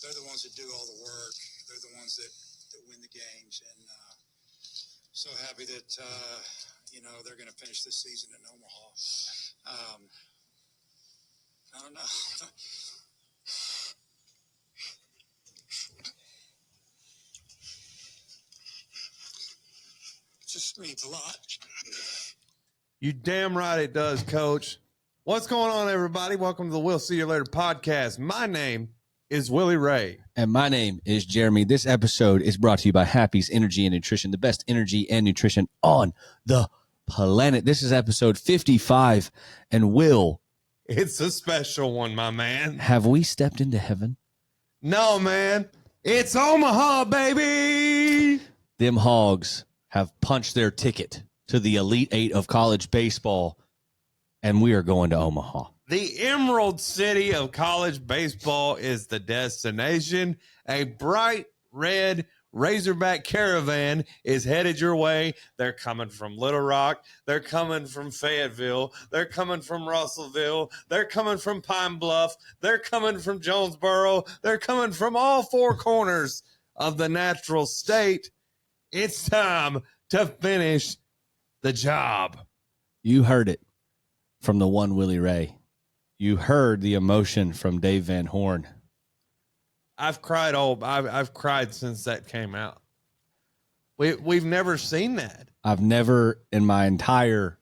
they're the ones that do all the work. They're the ones that win the games. And so happy that, they're going to finish this season in Omaha. I don't know. It just means a lot. You damn right it does, Coach. What's going on, everybody? Welcome to the We'll See You Later podcast. My name is Willie Ray. And my name is Jeremy. This episode is brought to you by Happy's Energy and Nutrition, the best energy and nutrition on the planet. This is episode 55. And Will, It's a special one, my man. have we stepped into heaven? No, man. It's Omaha, baby. Them Hogs have punched their ticket to the Elite Eight of college baseball, and we are going to Omaha. The Emerald City of college baseball is the destination. A bright red Razorback caravan is headed your way. They're coming from Little Rock. They're coming from Fayetteville. They're coming from Russellville. They're coming from Pine Bluff. They're coming from Jonesboro. They're coming from all four corners of the natural state. It's time to finish the job. You heard it from the one Willie Ray. You heard the emotion from Dave Van Horn. I've cried I've cried since that came out. We've never seen that. I've never in my entire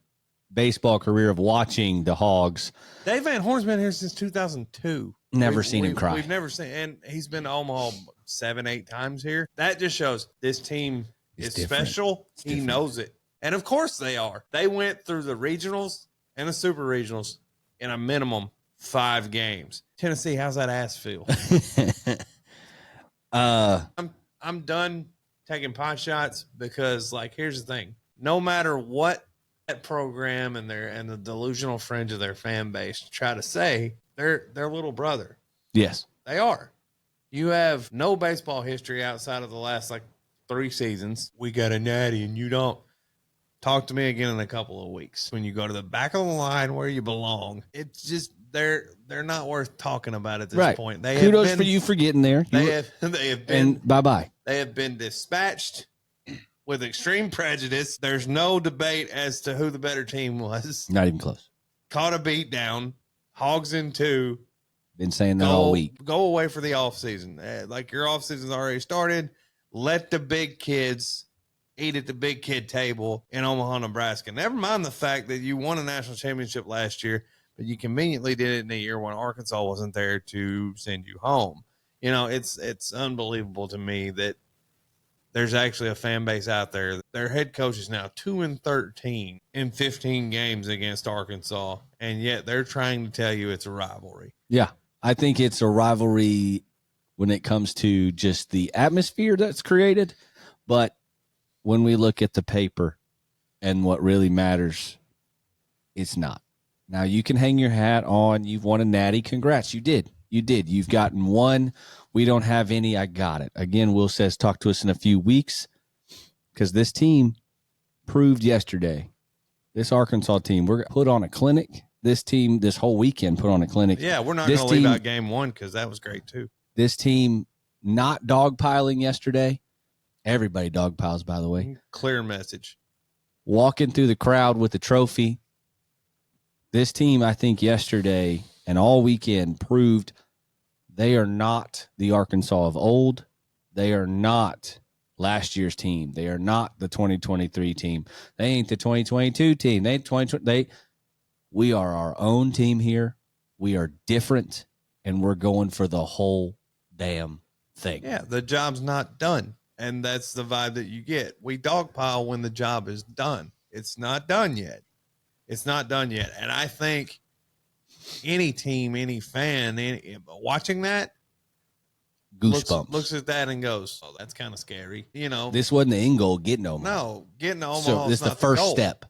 baseball career of watching the Hogs Dave Van Horn's been here since 2002. never seen him cry. We've never seen, and he's been to Omaha 7-8 times here. That just shows this team is special. He knows it. And of course they are. They went through the regionals and the super regionals in a minimum 5 games. Tennessee, how's that ass feel? I'm done taking pot shots because, like, here's the thing. No matter what that program and the delusional fringe of their fan base try to say, they're their little brother. Yes. They are. You have no baseball history outside of the last, 3 seasons. We got a natty and you don't. Talk to me again in a couple of weeks when you go to the back of the line where you belong. It's just they're not worth talking about at this point. Kudos for you for getting there. They have been, and bye-bye. They have been dispatched with extreme prejudice. There's no debate as to who the better team was. Not even close. Caught a beat down. Hogs in 2. Been saying that all week. Go away for the offseason. Your offseason's already started. Let the big kids eat at the big kid table in Omaha, Nebraska. Never mind the fact that you won a national championship last year, but you conveniently did it in a year when Arkansas wasn't there to send you home. You know, it's unbelievable to me that there's actually a fan base out there. Their head coach is now 2-13 in 15 games against Arkansas, and yet they're trying to tell you it's a rivalry. Yeah, I think it's a rivalry when it comes to just the atmosphere that's created, but when we look at the paper and what really matters, it's not. Now, you can hang your hat on. You've won a natty. Congrats. You did. You've gotten one. We don't have any. I got it. Again, Will says talk to us in a few weeks because this team proved yesterday, this Arkansas team, we're going to put on a clinic. This team, this whole weekend, put on a clinic. Yeah, we're not going to leave out game 1 because that was great too. This team not dogpiling yesterday. Everybody dogpiles, by the way. Clear message. Walking through the crowd with the trophy. This team, I think, yesterday and all weekend proved they are not the Arkansas of old. They are not last year's team. They are not the 2023 team. They ain't the 2022 team. We are our own team here. We are different, and we're going for the whole damn thing. Yeah, the job's not done. And that's the vibe that you get. We dogpile when the job is done. It's not done yet. And I think any team, any fan, watching that, goosebumps. Looks at that and goes, "Oh, that's kind of scary." You know, this wasn't the end goal. Getting to Omaha. No, getting to Omaha. So this is the first step.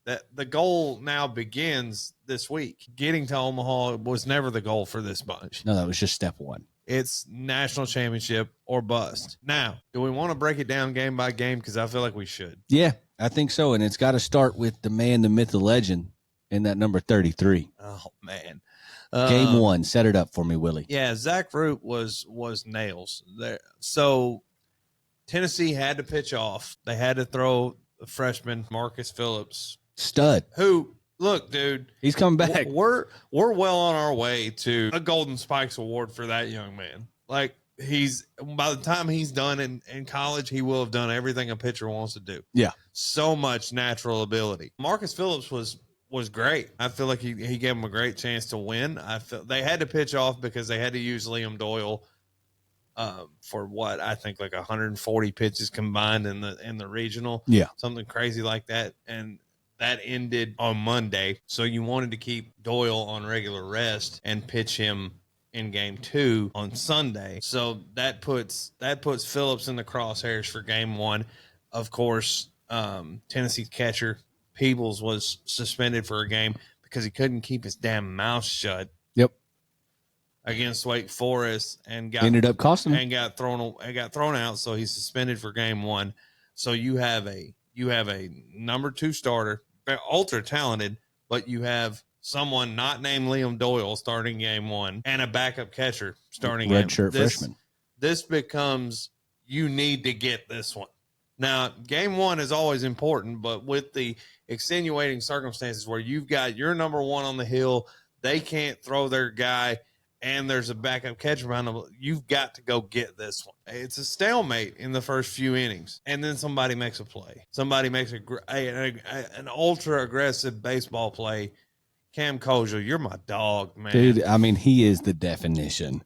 That the goal now begins this week. Getting to Omaha was never the goal for this bunch. No, that was just step 1. It's national championship or bust. Now, do we want to break it down game by game? Because I feel like we should. Yeah, I think so. And it's got to start with the man, the myth, the legend, in that number 33. Oh, man. Game one, set it up for me, Willie. Yeah, Zach Root was nails there. So Tennessee had to pitch off. They had to throw the freshman Marcus Phillips, Stud. who, look, dude, He's coming back. We're well on our way to a Golden Spikes Award for that young man. Like, by the time he's done in college, he will have done everything a pitcher wants to do. Yeah. So much natural ability. Marcus Phillips was great. I feel like he gave him a great chance to win. I feel they had to pitch off because they had to use Liam Doyle for what I think like 140 pitches combined in the regional. Yeah. Something crazy like that. And that ended on Monday. So you wanted to keep Doyle on regular rest and pitch him in game 2 on Sunday. So that puts Phillips in the crosshairs for game 1. Of course, Tennessee's catcher Peebles was suspended for a game because he couldn't keep his damn mouth shut. Yep. Against Wake Forest and Ended up costing him. and got thrown out. So he's suspended for game 1. So you have a number 2 starter, ultra talented, but you have someone not named Liam Doyle starting game 1 and a backup catcher starting redshirt freshman. This becomes, you need to get this one. Now, game 1 is always important, but with the extenuating circumstances where you've got your number 1 on the hill, they can't throw their guy, and there's a backup catcher behind them, you've got to go get this one. It's a stalemate in the first few innings, and then somebody makes a play. Somebody makes an ultra-aggressive baseball play. Cam Kojal, you're my dog, man. Dude, I mean, he is the definition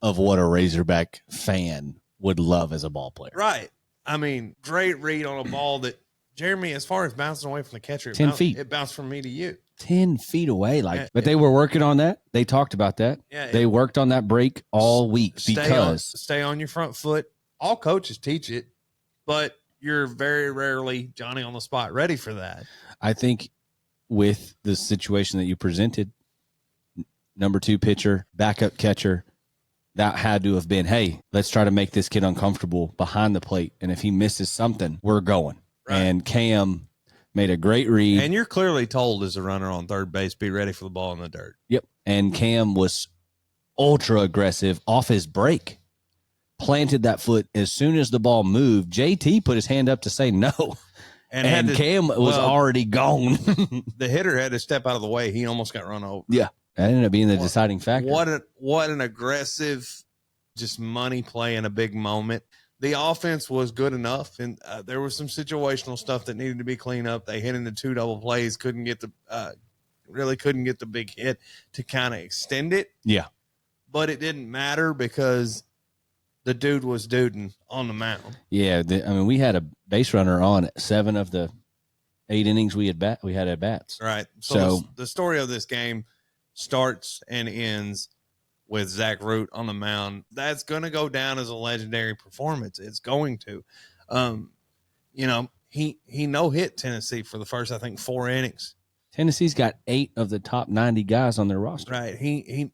of what a Razorback fan would love as a ball player. Right. I mean, great read on a ball that, Jeremy, as far as bouncing away from the catcher, 10 feet. It bounced from me to you. 10 feet away. But Yeah. they were working on that. They talked about that. Yeah, they worked on that break all week because stay on your front foot. All coaches teach it, but you're very rarely Johnny on the spot ready for that. I think with the situation that you presented, number 2 pitcher, backup catcher, that had to have been, hey, let's try to make this kid uncomfortable behind the plate. And if he misses something, we're going. Right. And Cam made a great read. And you're clearly told as a runner on third base, be ready for the ball in the dirt. Yep. And Cam was ultra aggressive off his break. Planted that foot as soon as the ball moved. JT put his hand up to say no. And Cam was already gone. The hitter had to step out of the way. He almost got run over. Yeah. That ended up being the deciding factor. What an aggressive, just money play in a big moment. The offense was good enough, and there was some situational stuff that needed to be cleaned up. They hit into 2 double plays, couldn't get the big hit to kind of extend it. Yeah. But it didn't matter because the dude was duding on the mound. Yeah, we had a base runner on 7 of the 8 innings we had at bats. Right. So the story of this game starts and ends with Zach Root on the mound. That's going to go down as a legendary performance. It's going to. He no-hit Tennessee for the first, I think, 4 innings. Tennessee's got 8 of the top 90 guys on their roster. Right.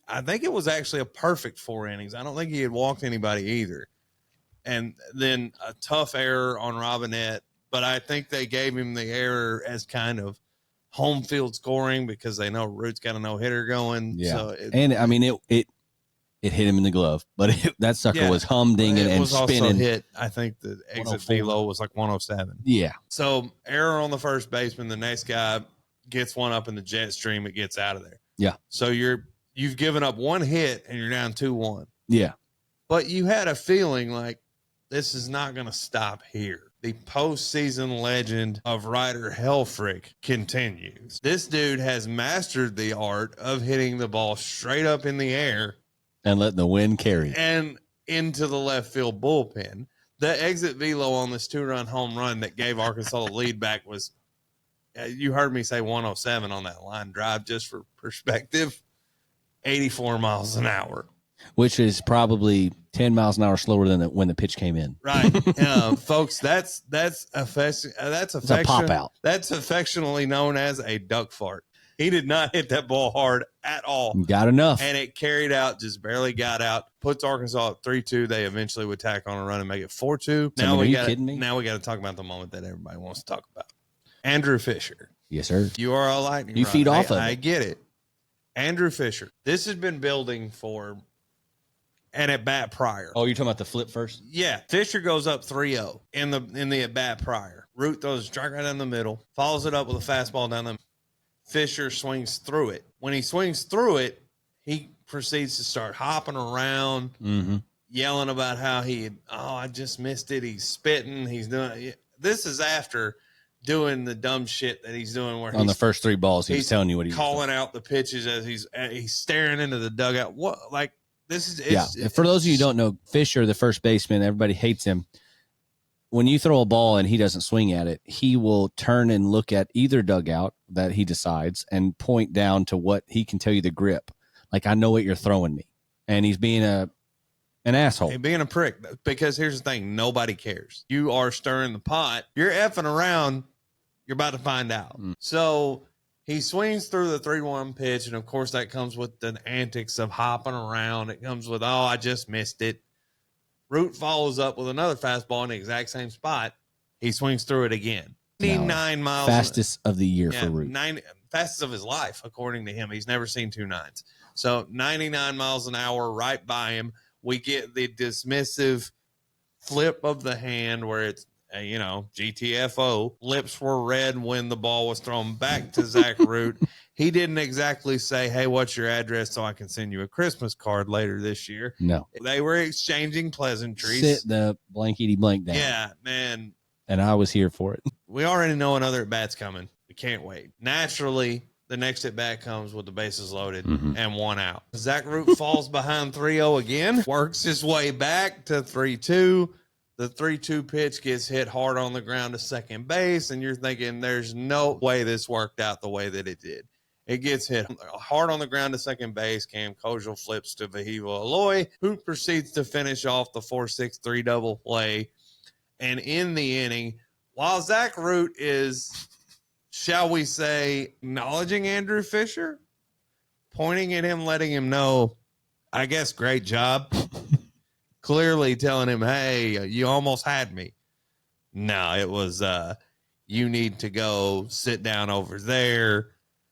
I think it was actually a perfect 4 innings. I don't think he had walked anybody either. And then a tough error on Robinette, but I think they gave him the error as kind of home field scoring because they know Root's got a no-hitter going. Yeah. So it hit him in the glove, but that sucker was humdinging and was spinning. Also hit. I think the exit velo was like 107. Yeah. So error on the first baseman. The next guy gets one up in the jet stream. It gets out of there. Yeah. So you've given up 1 hit and you're down 2-1. Yeah. But you had a feeling like this is not going to stop here. The postseason legend of Ryder Helfrich continues. This dude has mastered the art of hitting the ball straight up in the air and letting the wind carry and into the left field bullpen. The exit velo on this 2-run home run that gave Arkansas the lead back was, you heard me say 107 on that line drive, just for perspective, 84 miles an hour. Which is probably 10 miles an hour slower than when the pitch came in. Right. Folks, that's a pop out. That's affectionately known as a duck fart. He did not hit that ball hard at all. Got enough. And it carried out, just barely got out, puts Arkansas at 3-2. They eventually would tack on a run and make it 4-2. Are you kidding me? Now we got to talk about the moment that everybody wants to talk about. Andrew Fisher. Yes, sir. You are a lightning You rod. feed off of it. I get it. Andrew Fisher. This has been building for an at bat prior. Oh, you're talking about the flip first? Yeah. Fisher goes up 3-0 in the at bat prior. Root throws a strike right down the middle, follows it up with a fastball down the middle. Fisher swings through it. When he swings through it, he proceeds to start hopping around, yelling about how I just missed it. He's spitting. He's doing. This is after doing the dumb shit that he's doing. Where on the first 3 balls, he's telling you what he's calling out the pitches as he's staring into the dugout. What like this is? For those of you who don't know, Fisher, the first baseman, everybody hates him. When you throw a ball and he doesn't swing at it, he will turn and look at either dugout that he decides and point down to what he can tell you the grip. Like, I know what you're throwing me. And he's being an asshole. He's being a prick. Because here's the thing. Nobody cares. You are stirring the pot. You're effing around. You're about to find out. So he swings through the 3-1 pitch. And, of course, that comes with the antics of hopping around. It comes with, I just missed it. Root follows up with another fastball in the exact same spot. He swings through it again. 99 miles. Fastest of the year for Root. Fastest of his life, according to him. He's never seen 2 9s. So 99 miles an hour right by him. We get the dismissive flip of the hand where it's, GTFO. Lips were red when the ball was thrown back to Zach Root. He didn't exactly say, hey, what's your address so I can send you a Christmas card later this year. No. They were exchanging pleasantries. Sit the blankety blank down. Yeah, man. And I was here for it. We already know another at-bat's coming. We can't wait. Naturally, the next at-bat comes with the bases loaded and 1 out. Zach Root falls behind 3-0 again, works his way back to 3-2. The 3-2 pitch gets hit hard on the ground to second base, and you're thinking there's no way this worked out the way that it did. It gets hit hard on the ground to second base. Cam Kojal flips to Vahiva Aloy, who proceeds to finish off the 4-6-3 double play. And in the inning, while Zach Root is, shall we say, acknowledging Andrew Fisher, pointing at him, letting him know, I guess, great job. Clearly telling him, hey, you almost had me. No, it was, you need to go sit down over there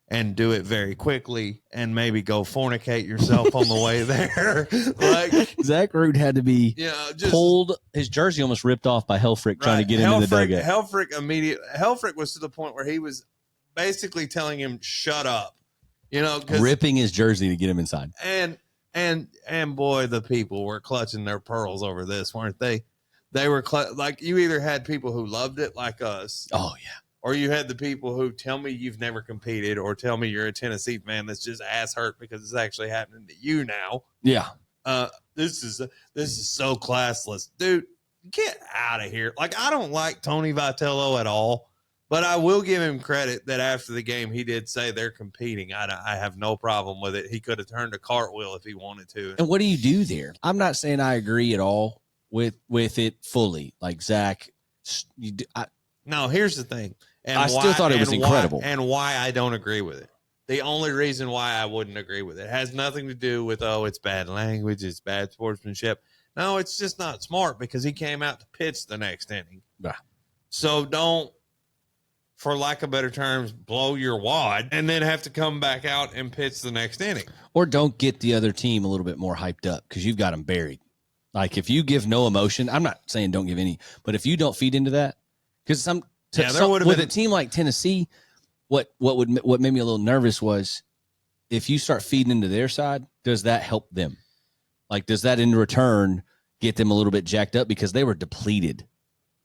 and do it very quickly and maybe go fornicate yourself on the way there. Like Zach Root had to be pulled. His jersey almost ripped off by Helfrich trying to get into the dugout. Helfrich was to the point where he was basically telling him, shut up, ripping his jersey to get him inside. And boy, the people were clutching their pearls over this, weren't they? They were like, you either had people who loved it like us. Oh yeah. Or you had the people who tell me you've never competed or tell me you're a Tennessee fan that's just ass hurt because it's actually happening to you now. Yeah. This is so classless. Dude, get out of here. Like, I don't like Tony Vitello at all, but I will give him credit that after the game he did say they're competing. I have no problem with it. He could have turned a cartwheel if he wanted to. And what do you do there? I'm not saying I agree at all with it fully. Like, Zach, no, here's the thing. And I still thought it was incredible. And why I don't agree with it. The only reason why I wouldn't agree with it has nothing to do with, it's bad language, it's bad sportsmanship. No, it's just not smart because he came out to pitch the next inning. Yeah. So don't, for lack of better terms, blow your wad and then have to come back out and pitch the next inning. Or don't get the other team a little bit more hyped up because you've got them buried. Like, if you give no emotion, I'm not saying don't give any, but if you don't feed into that, because with a team like Tennessee, what made me a little nervous was if you start feeding into their side, does that help them? Like, does that in return get them a little bit jacked up because they were depleted?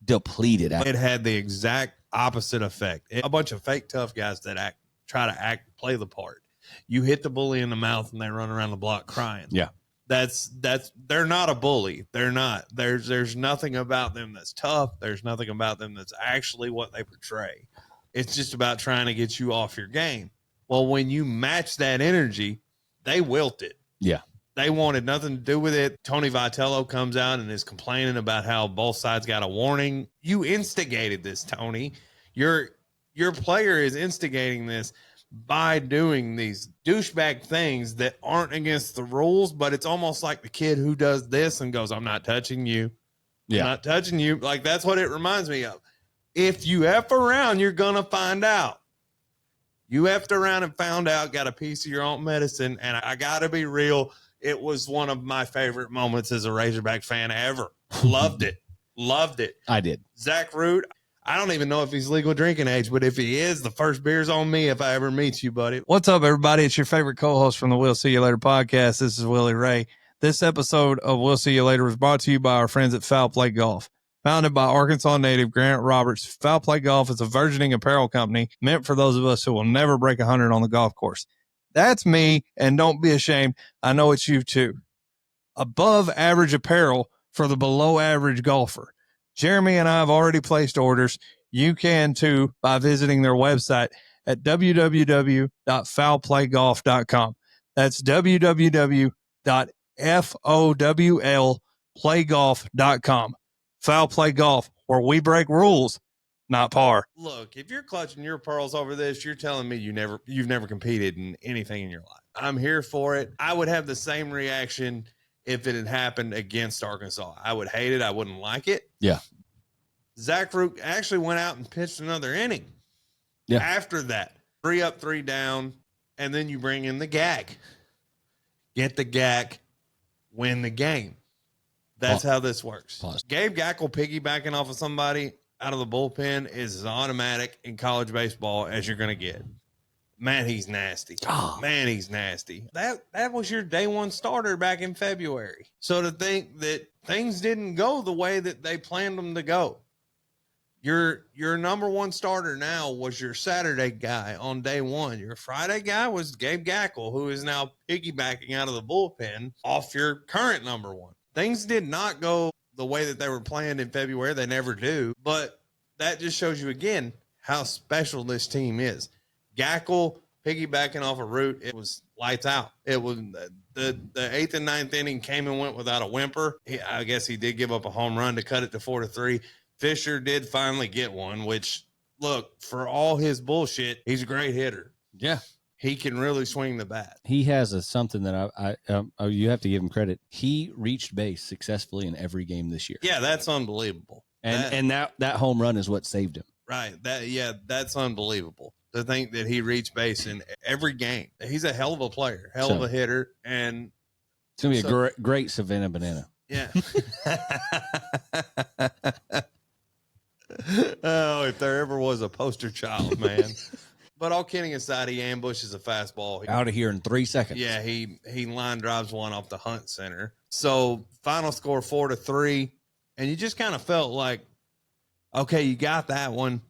It had the exact opposite effect. A bunch of fake tough guys that try to play the part. You hit the bully in the mouth and they run around the block crying. Yeah. They're not a bully. They're not. There's nothing about them that's tough. There's nothing about them that's actually what they portray. It's just about trying to get you off your game. Well, when you match that energy, they wilted. Yeah. They wanted nothing to do with it. Tony Vitello comes out and is complaining about how both sides got a warning. You instigated this, Tony. Your player is instigating this by doing these douchebag things that aren't against the rules, but it's almost like the kid who does this and goes, I'm not touching you. Yeah. I'm not touching you. Like, that's what it reminds me of. If you F around, you're going to find out. You effed around and found out, got a piece of your own medicine, and I got to be real, it was one of my favorite moments as a Razorback fan ever. Loved it. Loved it. I did. Zach Root, I don't even know if he's legal drinking age, but if he is, the first beer's on me if I ever meet you, buddy. What's up, everybody? It's your favorite co-host from the We'll See You Later podcast. This is Willie Ray. This episode of We'll See You Later was brought to you by our friends at Foul Play Golf. Founded by Arkansas native Grant Roberts, Foul Play Golf is a burgeoning apparel company meant for those of us who will never break 100 on the golf course. That's me, and don't be ashamed. I know it's you too. Above average apparel for the below average golfer. Jeremy and I have already placed orders. You can too by visiting their website at www.foulplaygolf.com. That's www.foulplaygolf.com. Foul Play Golf, where we break rules, not par. Look, if you're clutching your pearls over this, you're telling me you've never competed in anything in your life. I'm here for it. I would have the same reaction if it had happened against Arkansas. I would hate it. I wouldn't like it. Yeah. Zach Root actually went out and pitched another inning. Yeah. After that, 3 up, 3 down, and then you bring in the gag. Get the gag, win the game. That's how this works. Pause. Gabe Gackle piggybacking off of somebody out of the bullpen is as automatic in college baseball as you're going to get. Man, he's nasty. Oh. Man, he's nasty. That was your day one starter back in February. So to think that things didn't go the way that they planned them to go. Your number one starter now was your Saturday guy on day one. Your Friday guy was Gabe Gackle, who is now piggybacking out of the bullpen off your current number one. Things did not go the way that they were planned in February. They never do. But that just shows you again how special this team is. Gackle piggybacking off a Root, it was lights out. It was the 8th and 9th inning came and went without a whimper. I guess he did give up a home run to cut it to 4-3. Fisher did finally get one, which, look, for all his bullshit, he's a great hitter. Yeah. He can really swing the bat. He has something that you have to give him credit. He reached base successfully in every game this year. Yeah, that's unbelievable. And that home run is what saved him. Right. That's unbelievable. To think that he reached base in every game. He's a hell of a player, hell of a hitter, and it's gonna be a great Savannah banana. Yeah. Oh, if there ever was a poster child, man. But all kidding aside, he ambushes a fastball. Out of here in 3 seconds. Yeah, he line drives one off the Hunt Center. So final score 4-3, and you just kind of felt like, okay, you got that one.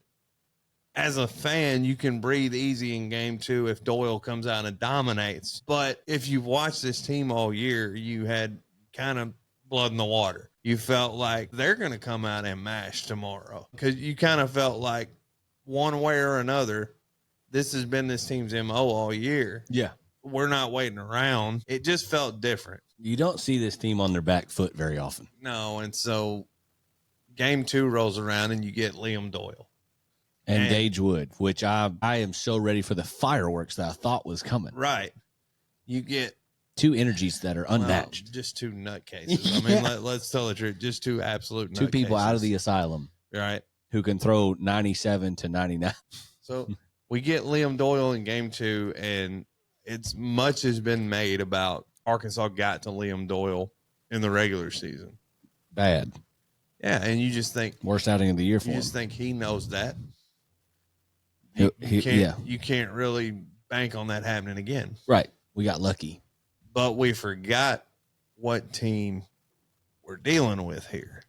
As a fan, you can breathe easy in game 2 if Doyle comes out and dominates. But if you've watched this team all year, you had kind of blood in the water. You felt like they're going to come out and mash tomorrow because you kind of felt like one way or another, this has been this team's MO all year. Yeah. We're not waiting around. It just felt different. You don't see this team on their back foot very often. No, and so game 2 rolls around and you get Liam Doyle. And Gage Wood, which I am so ready for the fireworks that I thought was coming. Right. You get 2 energies that are unmatched. Well, just 2 nutcases. I mean, let's tell the truth. Just 2 absolute nutcases. 2 people out of the asylum. Right. Who can throw 97 to 99. So we get Liam Doyle in game 2, and much has been made about Arkansas got to Liam Doyle in the regular season. Bad. Yeah, and you just think worst outing of the year for him. You just think he knows that. You can't really bank on that happening again. Right. We got lucky. But we forgot what team we're dealing with here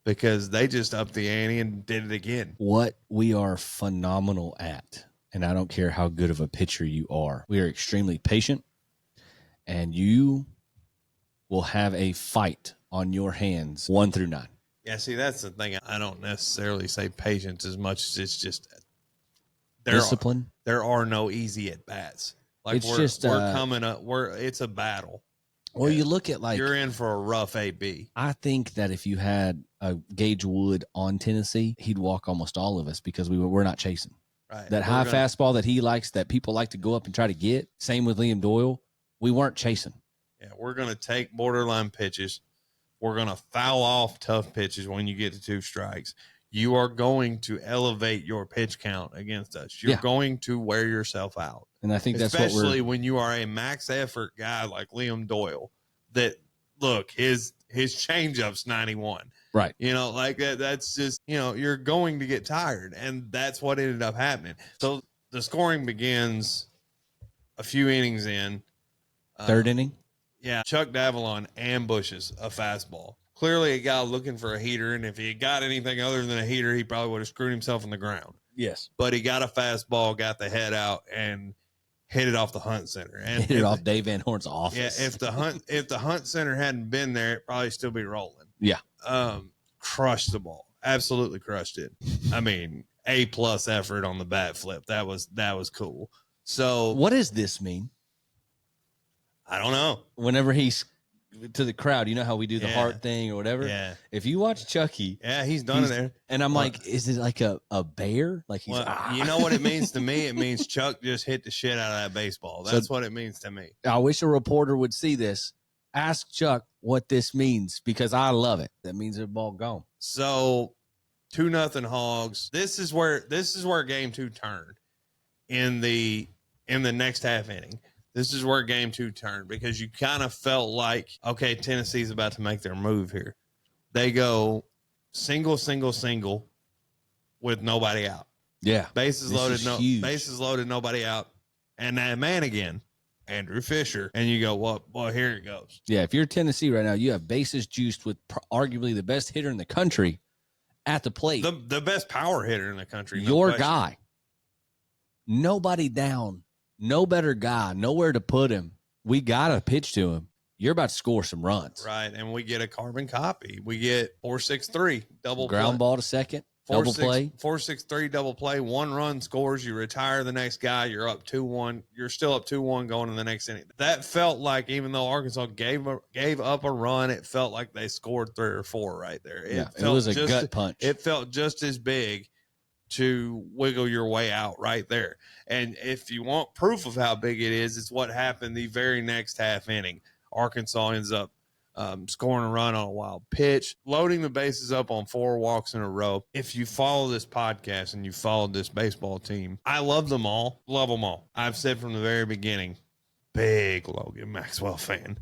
because they just upped the ante and did it again. What we are phenomenal at, and I don't care how good of a pitcher you are, we are extremely patient, and you will have a fight on your hands 1 through 9. Yeah, see, that's the thing. I don't necessarily say patience as much as it's just discipline. There are no easy at bats. Like we're coming up. It's a battle. Well, you look at you're in for a rough AB. I think that if you had a Gage Wood on Tennessee, he'd walk almost all of us because we're not chasing. Right. That fastball that he likes, that people like to go up and try to get. Same with Liam Doyle. We weren't chasing. Yeah, we're going to take borderline pitches. We're going to foul off tough pitches when you get to 2 strikes. you are going to elevate your pitch count against us. You're going to wear yourself out. And I think that's especially when you are a max effort guy like Liam Doyle. That look, his changeup's 91. Right. You know, like that's just, you know, you're going to get tired. And that's what ended up happening. So the scoring begins a few innings in. Third inning? Yeah. Chuck Davalon ambushes a fastball. Clearly a guy looking for a heater. And if he had got anything other than a heater, he probably would have screwed himself in the ground. Yes. But he got a fastball, got the head out, and hit it off the Hunt Center. And hit it off Dave Van Horn's office. Yeah, if the Hunt Center hadn't been there, it'd probably still be rolling. Yeah. Crushed the ball. Absolutely crushed it. I mean, A+ effort on the bat flip. That was cool. So what does this mean? I don't know. Whenever he's to the crowd, you know how we do the heart thing or whatever? Yeah. If you watch Chucky. Yeah, he's done it there. And I'm like, is it like a bear? Like he's you know what it means to me? It means Chuck just hit the shit out of that baseball. That's what it means to me. I wish a reporter would see this. Ask Chuck what this means because I love it. That means the ball gone. So 2-0 Hogs. This is where game 2 turned in the next half inning. This is where game 2 turned because you kind of felt like, okay, Tennessee's about to make their move here. They go single with nobody out. Yeah. Bases loaded, nobody out. And that man again, Andrew Fisher. And you go, well, here it goes. Yeah, if you're Tennessee right now, you have bases juiced with arguably the best hitter in the country at the plate. The best power hitter in the country. Your guy. Nobody down. No better guy. Nowhere to put him. We got to pitch to him. You're about to score some runs. Right, and we get a carbon copy. We get 4-6-3 double ground ball to second. Double play. 4-6-3 double play. 1 run scores. You retire the next guy. You're up 2-1. You're still up 2-1 going in the next inning. That felt like even though Arkansas gave up a run, it felt like they scored 3 or 4 right there. It was a gut punch. It felt just as big to wiggle your way out right there. And if you want proof of how big it is, it's what happened the very next half inning. Arkansas ends up scoring a run on a wild pitch, loading the bases up on 4 walks in a row. If you follow this podcast and you followed this baseball team, I love them all. Love them all. I've said from the very beginning, big Logan Maxwell fan.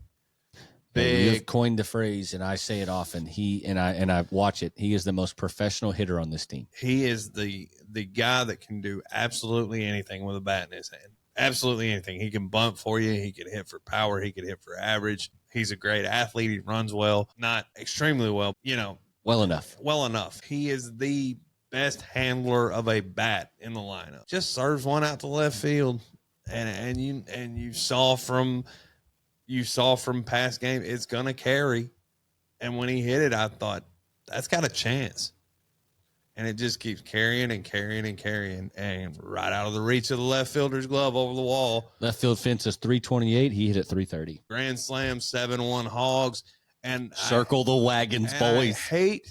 You have coined the phrase, and I say it often. I watch it. He is the most professional hitter on this team. He is the guy that can do absolutely anything with a bat in his hand. Absolutely anything. He can bunt for you. He can hit for power. He can hit for average. He's a great athlete. He runs well, not extremely well, well enough. Well enough. He is the best handler of a bat in the lineup. Just serves one out to left field, and you saw from past game, it's gonna carry. And when he hit it, I thought that's got a chance. And it just keeps carrying and carrying and carrying, and right out of the reach of the left fielder's glove over the wall. Left field fence is 328. He hit it 330. Grand slam, 7-1 Hogs. And circle the wagons, boys.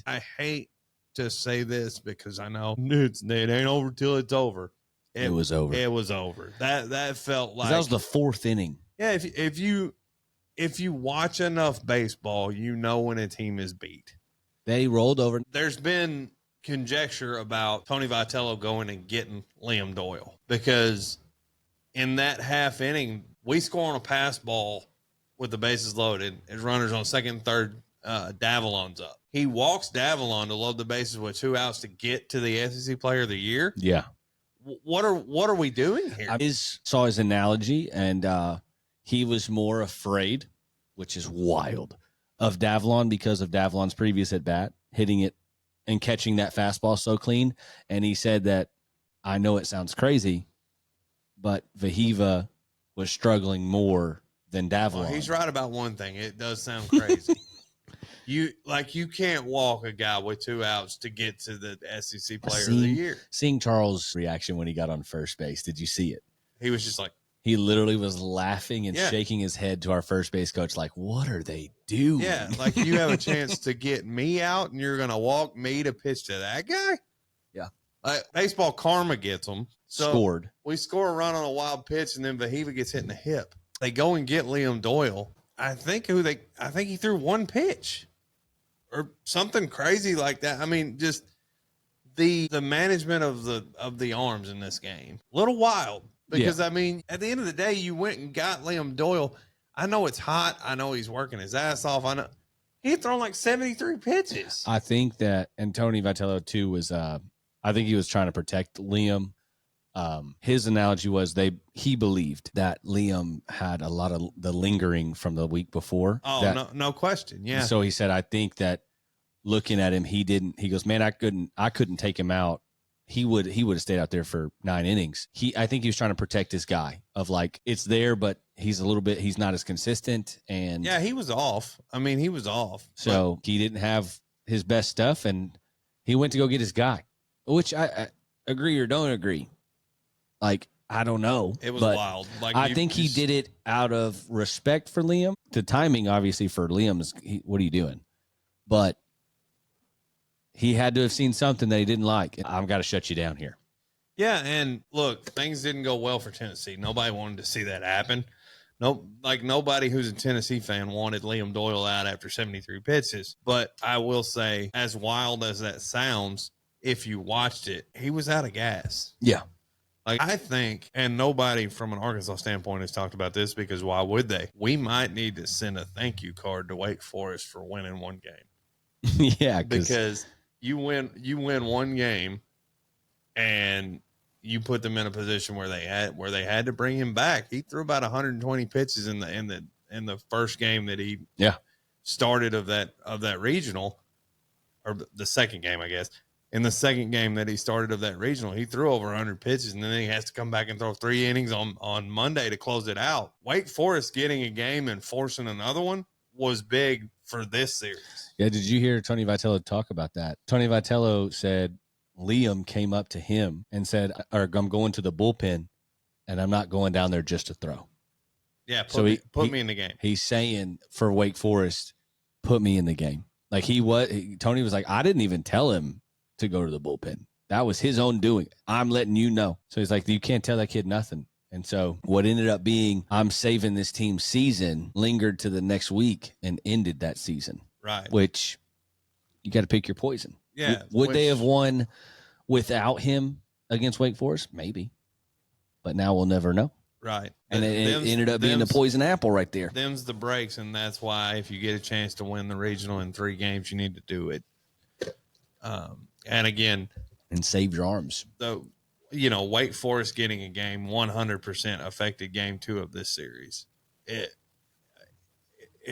I hate to say this because I know it ain't over till it's over. It was over. It was over. That felt like that was the 4th inning. Yeah, if you watch enough baseball, you know when a team is beat. They rolled over. There's been conjecture about Tony Vitello going and getting Liam Doyle because in that half inning, we score on a pass ball with the bases loaded. As runners on second and third, Davalon's up. He walks Davalon to load the bases with 2 outs to get to the SEC Player of the Year. Yeah. What are we doing here? I saw his analogy, and he was more afraid, which is wild, of Davalon because of Davalon's previous at bat, hitting it and catching that fastball so clean. And he said that, I know it sounds crazy, but Vahiva was struggling more than Davalon. Well, he's right about one thing. It does sound crazy. You can't walk a guy with 2 outs to get to the SEC Player of the Year. Seeing Charles' reaction when he got on first base, did you see it? He was just like, he literally was laughing and shaking his head to our first base coach, like, what are they doing? Yeah, like you have a chance to get me out and you're going to walk me to pitch to that guy? Yeah. Baseball karma gets them. So scored. We score a run on a wild pitch, and then Vahiva gets hit in the hip. They go and get Liam Doyle. I think he threw 1 pitch or something crazy like that. I mean, just the management of the arms in this game. A little wild because I mean, at the end of the day, you went and got Liam Doyle. I know it's hot. I know he's working his ass off. I know he had thrown like 73 pitches. I think that, and Tony Vitello too was, I think he was trying to protect Liam. His analogy was he believed that Liam had a lot of the lingering from the week before. Oh, no question. Yeah. So he said, I think that looking at him, he goes, man, I couldn't take him out. He would have stayed out there for 9 innings. I think he was trying to protect his guy of like, it's there, but he's not as consistent. And yeah, he was off. I mean, he was off. So he didn't have his best stuff and he went to go get his guy, which I agree or don't agree. Like, I don't know. It was wild. Like, I think he did it out of respect for Liam. The timing, obviously, for Liam is, what are you doing? But he had to have seen something that he didn't like. I've got to shut you down here. Yeah, and look, things didn't go well for Tennessee. Nobody wanted to see that happen. Nobody who's a Tennessee fan wanted Liam Doyle out after 73 pitches. But I will say, as wild as that sounds, if you watched it, he was out of gas. Yeah. Like, I think, and nobody from an Arkansas standpoint has talked about this because why would they? We might need to send a thank you card to Wake Forest for winning one game. Yeah, because you win one game, and you put them in a position where they had to bring him back. He threw about 120 pitches in the first game that he started of that regional, or the second game, I guess. In the second game that he started of that regional, he threw over 100 pitches, and then he has to come back and throw 3 innings on Monday to close it out. Wake Forest getting a game and forcing another one was big for this series. Yeah, did you hear Tony Vitello talk about that? Tony Vitello said Liam came up to him and said, I'm going to the bullpen, and I'm not going down there just to throw. Yeah, put me in the game. He's saying for Wake Forest, put me in the game. Like Tony was like, I didn't even tell him to go to the bullpen. That was his own doing. I'm letting you know. So he's like, you can't tell that kid nothing. And so what ended up being, I'm saving this team's season, lingered to the next week and ended that season. Right. Which you got to pick your poison. Yeah. Would they have won without him against Wake Forest? Maybe. But now we'll never know. Right. And it ended up being the poison apple right there. Them's the breaks, and that's why if you get a chance to win the regional in 3 games, you need to do it. And again, and save your arms. So, Wake Forest getting a game 100% affected game 2 of this series. It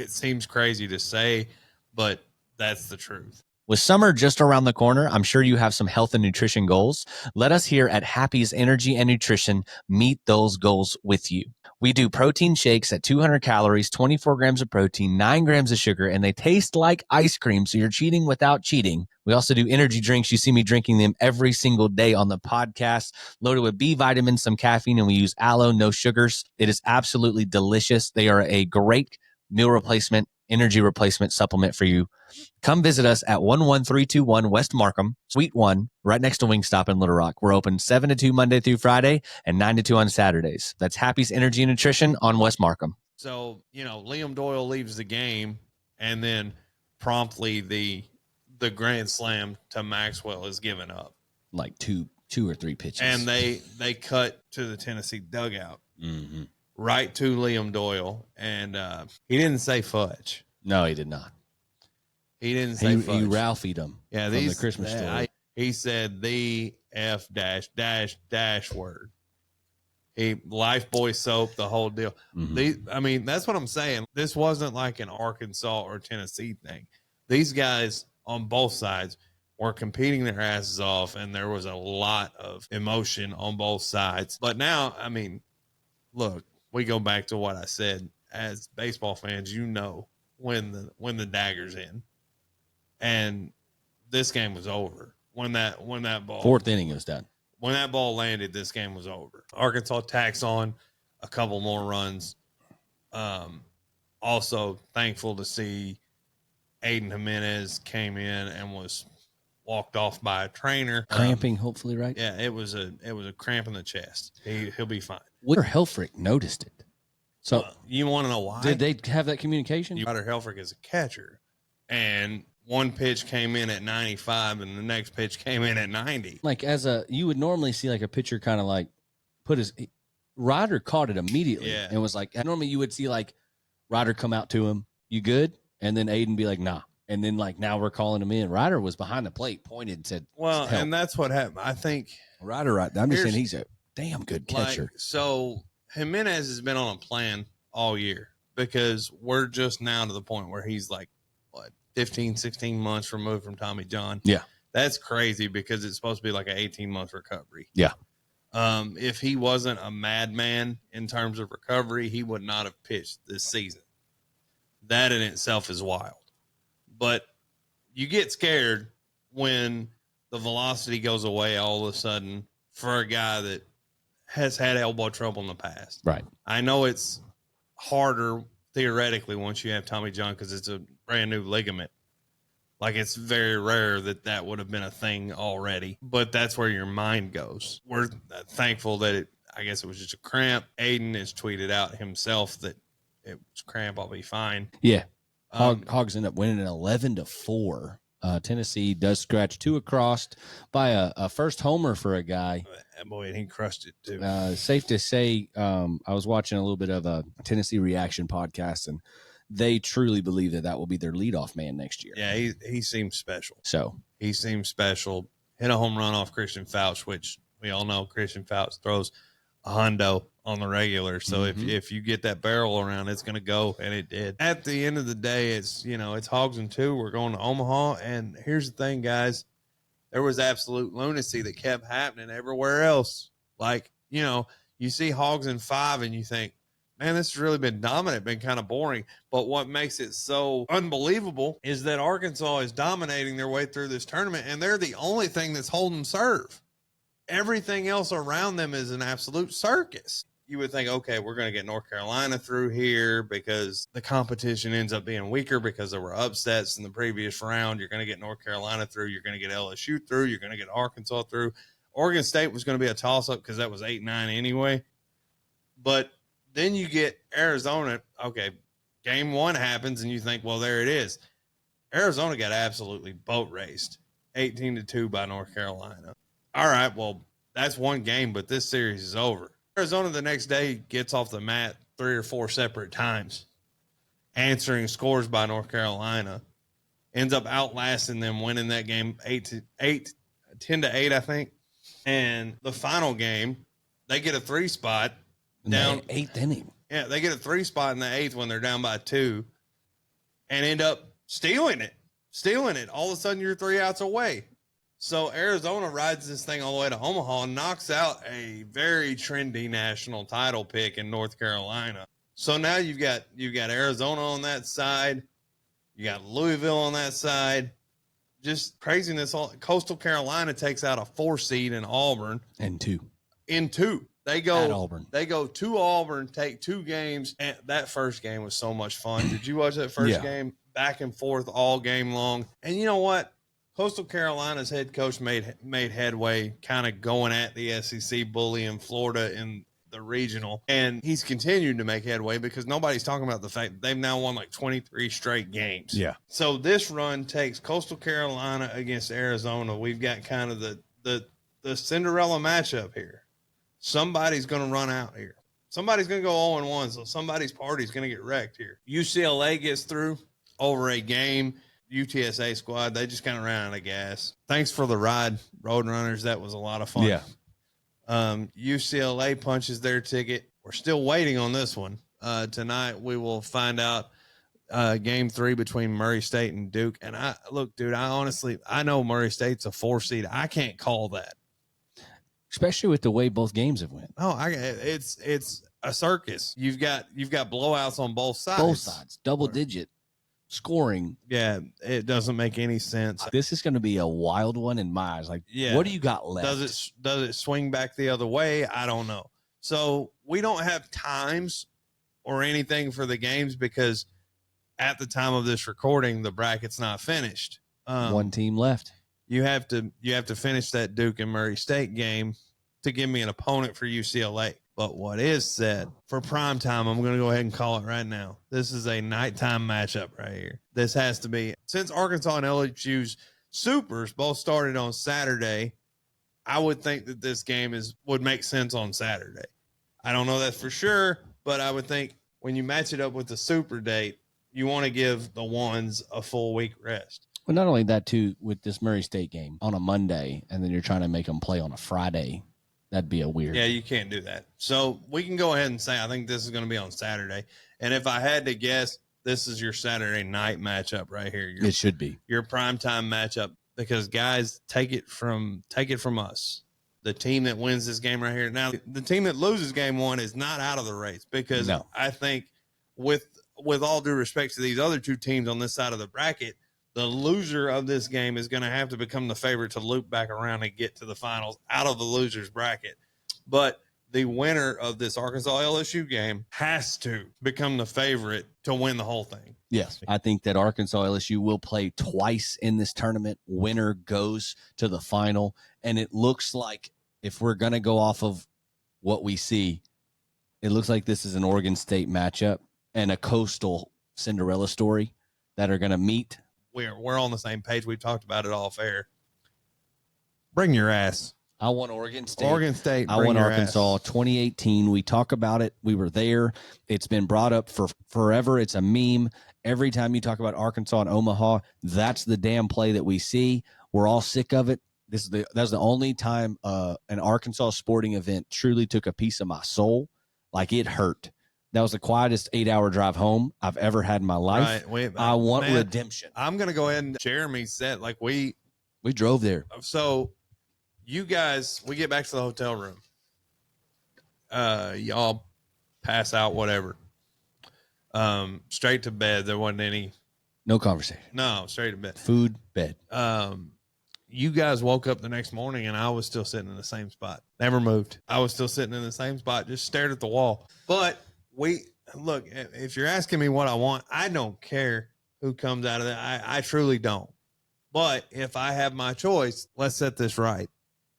seems crazy to say, but that's the truth. With summer just around the corner, I'm sure you have some health and nutrition goals. Let us here at Happy's Energy and Nutrition meet those goals with you. We do protein shakes at 200 calories, 24 grams of protein, 9 grams of sugar, and they taste like ice cream, so you're cheating without cheating. We also do energy drinks. You see me drinking them every single day on the podcast, loaded with B vitamins, some caffeine, and we use aloe, no sugars. It is absolutely delicious. They are a great meal replacement, energy replacement supplement for you. Come visit us at 11321 West Markham, Suite 1, right next to Wingstop in Little Rock. We're open 7 to 2 Monday through Friday and 9 to 2 on Saturdays. That's Happy's Energy and Nutrition on West Markham. So, Liam Doyle leaves the game, and then promptly the grand slam to Maxwell is given up. Like two or three pitches. And they cut to the Tennessee dugout. Mm-hmm. Right to Liam Doyle, and he didn't say fudge. No, he did not. He didn't say fudge. He Ralphied him. Yeah, from the Christmas story. He said the F dash word. He Lifebuoy soap, the whole deal. Mm-hmm. That's what I'm saying. This wasn't like an Arkansas or Tennessee thing. These guys on both sides were competing their asses off, and there was a lot of emotion on both sides. But now, look, we go back to what I said. As baseball fans, when the dagger's in, and this game was over when that ball, 4th inning was done. When that ball landed, this game was over. Arkansas tacks on a couple more runs. Also thankful to see Aiden Jimenez came in and was walked off by a trainer. Cramping, hopefully, right? Yeah, it was a cramp in the chest. He'll be fine. Whether Helfrich noticed it. So you want to know why? Did they have that communication? Ryder Helfrich is a catcher, and one pitch came in at 95 and the next pitch came in at 90. Like you would normally see like a pitcher kind of like Ryder caught it immediately Yeah. and was like, normally you would see like Ryder come out to him, you good? And then Aiden be like, nah. And then like, now we're calling him in. Ryder was behind the plate, pointed and said, Well, help. and that's what happened. I think Ryder, right. I'm just saying he's a damn good catcher. Like, so Jimenez has been on a plan all year because we're just now to the point where he's like, what, 15, 16 months removed from Tommy John. Yeah. That's crazy because it's supposed to be like an 18-month recovery. Yeah. If he wasn't a madman in terms of recovery, he would not have pitched this season. That in itself is wild. But you get scared when the velocity goes away all of a sudden for a guy that has had elbow trouble in the past. Right. I know it's harder theoretically once you have Tommy John because it's a brand new ligament. Like, it's very rare that would have been a thing already, but that's where your mind goes. We're thankful that I guess it was just a cramp. Aiden has tweeted out himself that it was cramp. I'll be fine. Yeah. Hogs end up winning 11-4. Tennessee does scratch 2 across by a first homer for a guy. Boy, and he crushed it too. Safe to say, I was watching a little bit of a Tennessee Reaction podcast, and they truly believe that will be their leadoff man next year. Yeah, he seems special. So he seems special. Hit a home run off Christian Fouch, which we all know Christian Fouch throws a hundo on the regular. So if you get that barrel around, it's going to go, and it did. At the end of the day, it's Hogs and 2. We're going to Omaha, and here's the thing, guys. There was absolute lunacy that kept happening everywhere else. Like, you see Hogs in 5, and you think, man, this has really been dominant, been kind of boring. But what makes it so unbelievable is that Arkansas is dominating their way through this tournament, and they're the only thing that's holding serve. Everything else around them is an absolute circus. You would think, okay, we're going to get North Carolina through here because the competition ends up being weaker because there were upsets in the previous round. You're going to get North Carolina through. You're going to get LSU through. You're going to get Arkansas through. Oregon State was going to be a toss-up because that was 8-9 anyway. But then you get Arizona. Okay, game 1 happens, and you think, well, there it is. Arizona got absolutely boat raced, 18-2 by North Carolina. All right, well, that's one game, but this series is over. Arizona the next day gets off the mat 3 or 4 separate times, answering scores by North Carolina, ends up outlasting them, winning that game 10-8, I think. And the final game, they get a 3 spot down 8th inning. Yeah, they get a 3 spot in the 8th when they're down by 2, and end up stealing it. All of a sudden, you're 3 outs away. So Arizona rides this thing all the way to Omaha and knocks out a very trendy national title pick in North Carolina. So now you've got Arizona on that side, you got Louisville on that side. Just craziness. Coastal Carolina takes out a 4 seed in Auburn. And 2. They go At Auburn. They go to Auburn, take 2 games. And that first game was so much fun. Did you watch that first game? Back and forth all game long. And you know what? Coastal Carolina's head coach made headway, kind of going at the SEC, bullying Florida in the regional. And he's continued to make headway because nobody's talking about the fact that they've now won like 23 straight games. Yeah. So this run takes Coastal Carolina against Arizona. We've got kind of the Cinderella matchup here. Somebody's going to run out here. Somebody's going to go 0-1, so somebody's party's going to get wrecked here. UCLA gets through over a game. UTSA squad, they just kind of ran out of gas. Thanks for the ride, Roadrunners. That was a lot of fun. Yeah. UCLA punches their ticket. We're still waiting on this one. Tonight we will find out game 3 between Murray State and Duke. And I honestly know Murray State's a 4 seed. I can't call that. Especially with the way both games have went. Oh, it's a circus. You've got blowouts on both sides. Both sides, double digit scoring. Yeah, it doesn't make any sense. This is going to be a wild one in my eyes. Like, what do you got left? Does it swing back the other way? I don't know. So we don't have times or anything for the games because at the time of this recording, the bracket's not finished. One team left. You have to finish that Duke and Murray State game to give me an opponent for UCLA. But what is said for prime time, I'm going to go ahead and call it right now. This is a nighttime matchup right here. This has to be, since Arkansas and LSU's Supers both started on Saturday, I would think that this game would make sense on Saturday. I don't know that for sure, but I would think when you match it up with the Super date, you want to give the ones a full week rest. Well, not only that, too, with this Murray State game on a Monday, and then you're trying to make them play on a Friday, that'd be a weird. Yeah, you can't do that. So we can go ahead and say I think this is going to be on Saturday. And if I had to guess, this is your Saturday night matchup right here. It should be your primetime matchup because, guys, take it from us. The team that wins this game right here. Now, the team that loses game one is not out of the race because I think with all due respect to these other two teams on this side of the bracket, the loser of this game is going to have to become the favorite to loop back around and get to the finals out of the loser's bracket. But the winner of this Arkansas LSU game has to become the favorite to win the whole thing. Yes. I think that Arkansas LSU will play twice in this tournament. Winner goes to the final. And it looks like, if we're going to go off of what we see, it looks like this is an Oregon State matchup and a Coastal Cinderella story that are going to meet. We're on the same page. We've talked about it all fair. Bring your ass. I want Oregon State. Oregon State. I want Arkansas. 2018. We talk about it. We were there. It's been brought up for forever. It's a meme. Every time you talk about Arkansas and Omaha, that's the damn play that we see. We're all sick of it. That's the only time an Arkansas sporting event truly took a piece of my soul. Like, it hurt. That was the quietest 8-hour drive home I've ever had in my life. Right. I want redemption. I'm going to go ahead and Jeremy said, like, we drove there. So you guys, we get back to the hotel room. Y'all pass out, whatever. Straight to bed. There wasn't any. No conversation. No, straight to bed. Food, bed. You guys woke up the next morning and I was still sitting in the same spot. Never moved. I was still sitting in the same spot, just stared at the wall. But look, if you're asking me what I want, I don't care who comes out of that. I truly don't. But if I have my choice, let's set this right.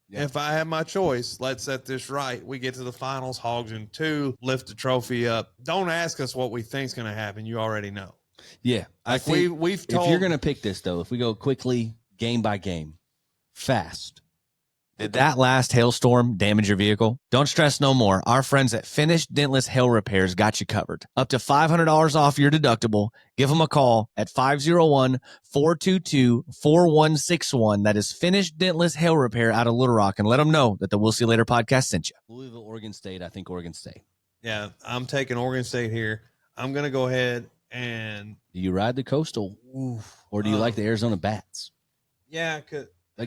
Yeah. If I have my choice, let's set this right. We get to the finals, Hogs in 2, lift the trophy up. Don't ask us what we think's going to happen. You already know. Yeah. I think if you're going to pick this, though, if we go quickly, game by game, fast. Did that last hailstorm damage your vehicle? Don't stress no more. Our friends at Finished Dentless Hail Repairs got you covered. Up to $500 off your deductible. Give them a call at 501-422-4161. That is Finished Dentless Hail Repair out of Little Rock, and let them know that the We'll See You Later podcast sent you. Louisville, Oregon State. I think Oregon State. Yeah, I'm taking Oregon State here. I'm going to go ahead and. Do you ride the Coastal, or do you like the Arizona Bats? Yeah,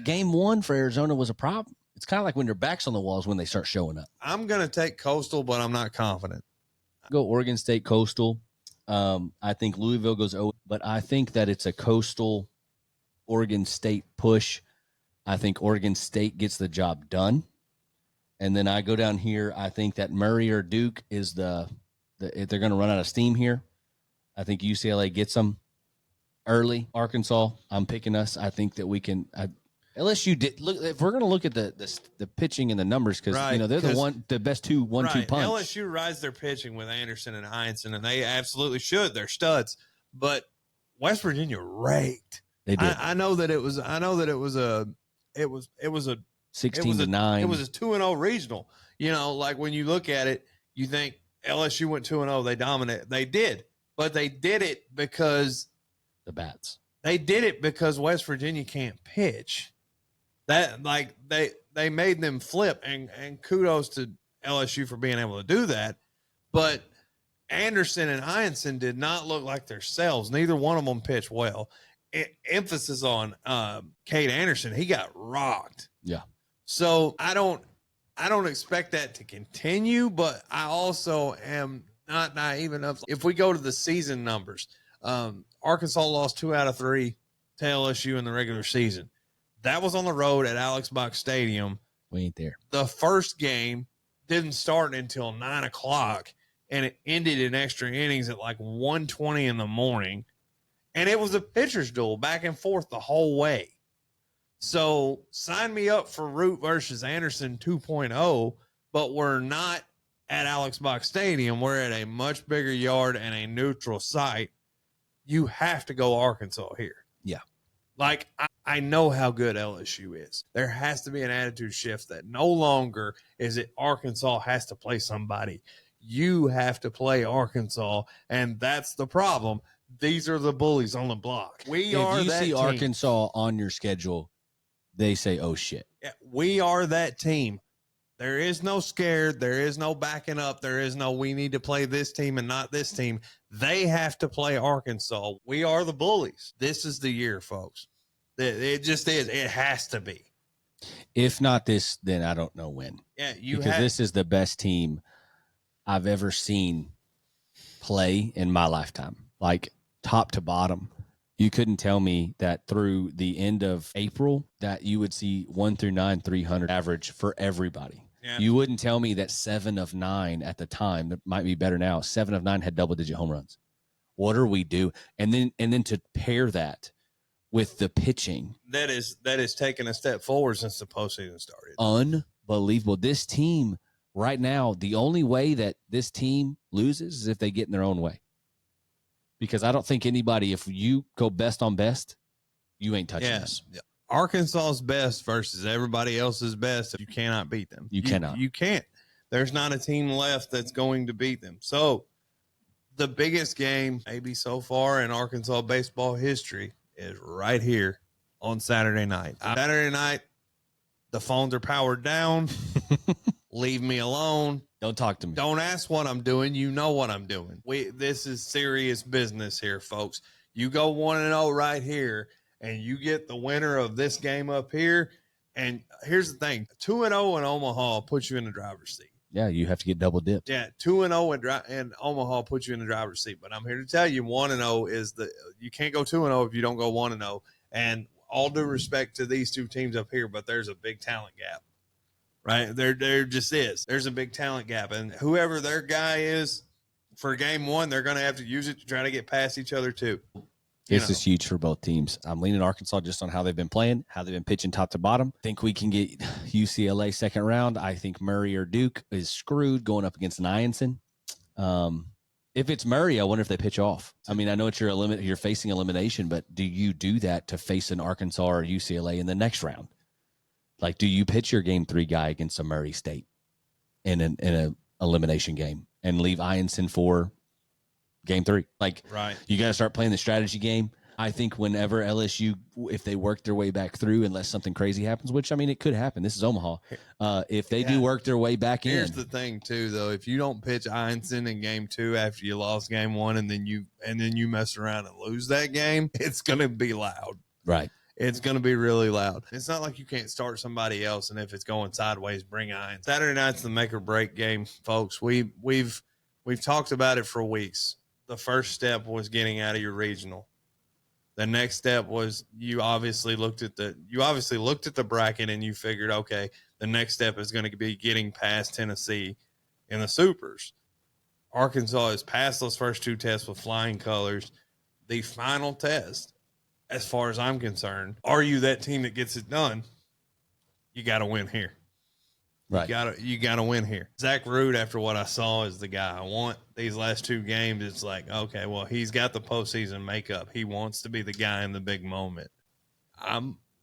game one for Arizona was a problem. It's kind of like when their back's on the walls when they start showing up. I'm going to take Coastal, but I'm not confident. Go Oregon State, Coastal. I think Louisville goes, but I think that it's a Coastal Oregon State push. I think Oregon State gets the job done. And then I go down here. I think that Murray or Duke is if they're going to run out of steam here. I think UCLA gets them early. Arkansas, I'm picking us. I think that we can. LSU did look. If we're going to look at the pitching and the numbers, because they're the best 1-2 punch. LSU rides their pitching with Anderson and Heinsohn, and they absolutely should. They're studs. But West Virginia raked. They did. I know that it was a 16-9. It was a 2-0 regional. Like when you look at it, you think LSU went 2-0. They dominated. They did, but they did it because the Bats. They did it because West Virginia can't pitch. That they made them flip, and kudos to LSU for being able to do that. But Anderson and Heinsohn did not look like themselves. Neither one of them pitched well. Emphasis on Cade Anderson. He got rocked. Yeah. So I don't expect that to continue, but I also am not naive enough. If we go to the season numbers, Arkansas lost 2 out of 3 to LSU in the regular season. That was on the road at Alex Box Stadium. We ain't there. The first game didn't start until 9 o'clock, and it ended in extra innings at like 1:20 in the morning. And it was a pitcher's duel back and forth the whole way. So sign me up for Root versus Anderson 2.0, but we're not at Alex Box Stadium, we're at a much bigger yard and a neutral site. You have to go Arkansas here. Yeah. Like, I know how good LSU is. There has to be an attitude shift that no longer is it Arkansas has to play somebody. You have to play Arkansas, and that's the problem. These are the bullies on the block. We are If you that see team. Arkansas on your schedule, they say, oh, shit. Yeah, we are that team. There is no scared. There is no backing up. There is no we need to play this team and not this team. They have to play Arkansas. We are the bullies. This is the year, folks. It just is. It has to be. If not this, then I don't know when. Yeah, because this is the best team I've ever seen play in my lifetime, like top to bottom. You couldn't tell me that through the end of April that you would see 1 through 9, 300 average for everybody. Yeah. You wouldn't tell me that 7 of 9 at the time, that might be better now, 7 of 9 had double-digit home runs. What are we do? And then to pair that with the pitching, that is taking a step forward since the postseason started. Unbelievable. This team right now, the only way that this team loses is if they get in their own way. Because I don't think anybody, if you go best on best, you ain't touching us. Yeah. Arkansas's best versus everybody else's best. You cannot beat them. You cannot. You can't. There's not a team left that's going to beat them. So the biggest game maybe so far in Arkansas baseball history is right here on Saturday night. Saturday night, the phones are powered down. Leave me alone. Don't talk to me. Don't ask what I'm doing. You know what I'm doing. This is serious business here, folks. You go 1-0 right here, and you get the winner of this game up here. And here's the thing: 2-0 in Omaha puts you in the driver's seat. Yeah, you have to get double dipped. Yeah, 2-0 in Omaha puts you in the driver's seat. But I'm here to tell you, 1-0 is you can't go 2-0 if you don't go 1-0. And all due respect to these two teams up here, but there's a big talent gap. Right? There just is. There's a big talent gap. And whoever their guy is for game one, they're going to have to use it to try to get past each other too. This is huge for both teams. I'm leaning Arkansas just on how they've been playing, how they've been pitching top to bottom. Think we can get UCLA second round. I think Murray or Duke is screwed going up against Nianson. If it's Murray, I wonder if they pitch off. I mean, I know you're facing elimination, but do you do that to face an Arkansas or UCLA in the next round? Like, do you pitch your game 3 guy against a Murray State in an elimination game and leave Ianson for game 3? Like, right. You got to start playing the strategy game. I think whenever LSU, if they work their way back through, unless something crazy happens, which, I mean, it could happen. This is Omaha. If they do work their way back Here's the thing, too, though. If you don't pitch Ianson in game 2 after you lost game 1 and then you mess around and lose that game, it's going to be loud. Right. It's going to be really loud. It's not like you can't start somebody else, and if it's going sideways, bring Ian. Saturday night's the make or break game, folks. We've talked about it for weeks. The first step was getting out of your regional. The next step was you obviously looked at the bracket and you figured, okay, the next step is going to be getting past Tennessee in the supers. Arkansas has passed those first 2 tests with flying colors. The final test, as far as I'm concerned, are you that team that gets it done? You got to win here. Right. You got to win here. Zach Root, after what I saw, is the guy I want. These last 2 games, it's like, okay, well, he's got the postseason makeup. He wants to be the guy in the big moment.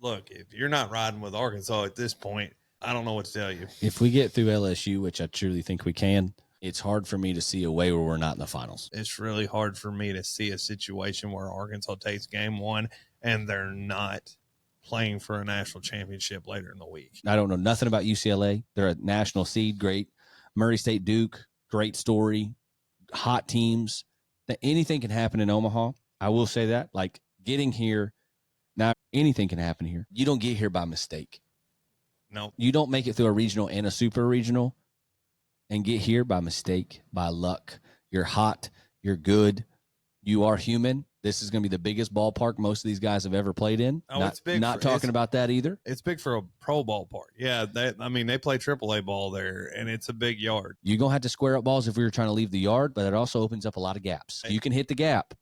Look, if you're not riding with Arkansas at this point, I don't know what to tell you. If we get through LSU, which I truly think we can, it's hard for me to see a way where we're not in the finals. It's really hard for me to see a situation where Arkansas takes game 1 and they're not playing for a national championship later in the week. I don't know nothing about UCLA. They're a national seed, great. Murray State, Duke, great story, hot teams. Anything can happen in Omaha. I will say that. Like, getting here, now anything can happen here. You don't get here by mistake. No. You don't make it through a regional and a super regional and get here by mistake, by luck. You're hot. You're good. You are human. This is going to be the biggest ballpark most of these guys have ever played in. Oh, it's big. Not talking about that either. It's big for a pro ballpark. Yeah, they play AAA ball there, and it's a big yard. You're going to have to square up balls if we were trying to leave the yard, but it also opens up a lot of gaps. You can hit the gap.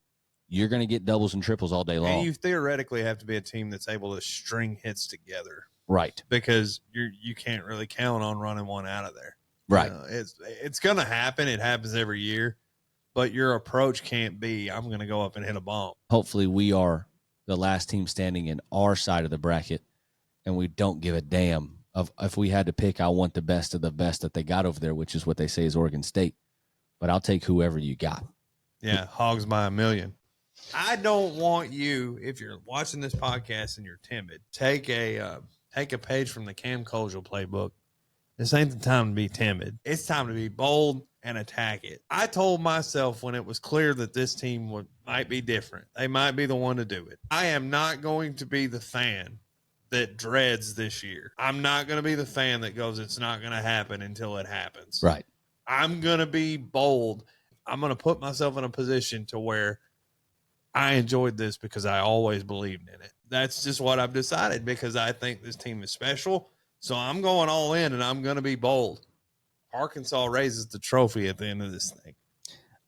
You're going to get doubles and triples all day long. And you theoretically have to be a team that's able to string hits together. Right. Because you can't really count on running one out of there. Right. It's going to happen. It happens every year, but your approach can't be, I'm going to go up and hit a bomb. Hopefully we are the last team standing in our side of the bracket, and we don't give a damn of if we had to pick. I want the best of the best that they got over there, which is what they say is Oregon State. But I'll take whoever you got. Yeah, Hogs by a million. I don't want you, if you're watching this podcast and you're timid, take a page from the Cam Kozel playbook. This ain't the time to be timid. It's time to be bold and attack it. I told myself when it was clear that this team might be different, they might be the one to do it. I am not going to be the fan that dreads this year. I'm not going to be the fan that goes, it's not going to happen until it happens. Right. I'm going to be bold. I'm going to put myself in a position to where I enjoyed this because I always believed in it. That's just what I've decided because I think this team is special. So I'm going all in and I'm going to be bold. Arkansas raises the trophy at the end of this thing.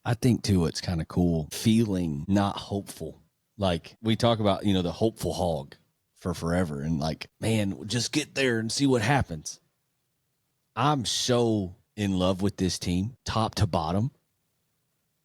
I think, too, it's kind of cool feeling not hopeful. Like we talk about, the hopeful hog for forever. And like, man, just get there and see what happens. I'm so in love with this team, top to bottom,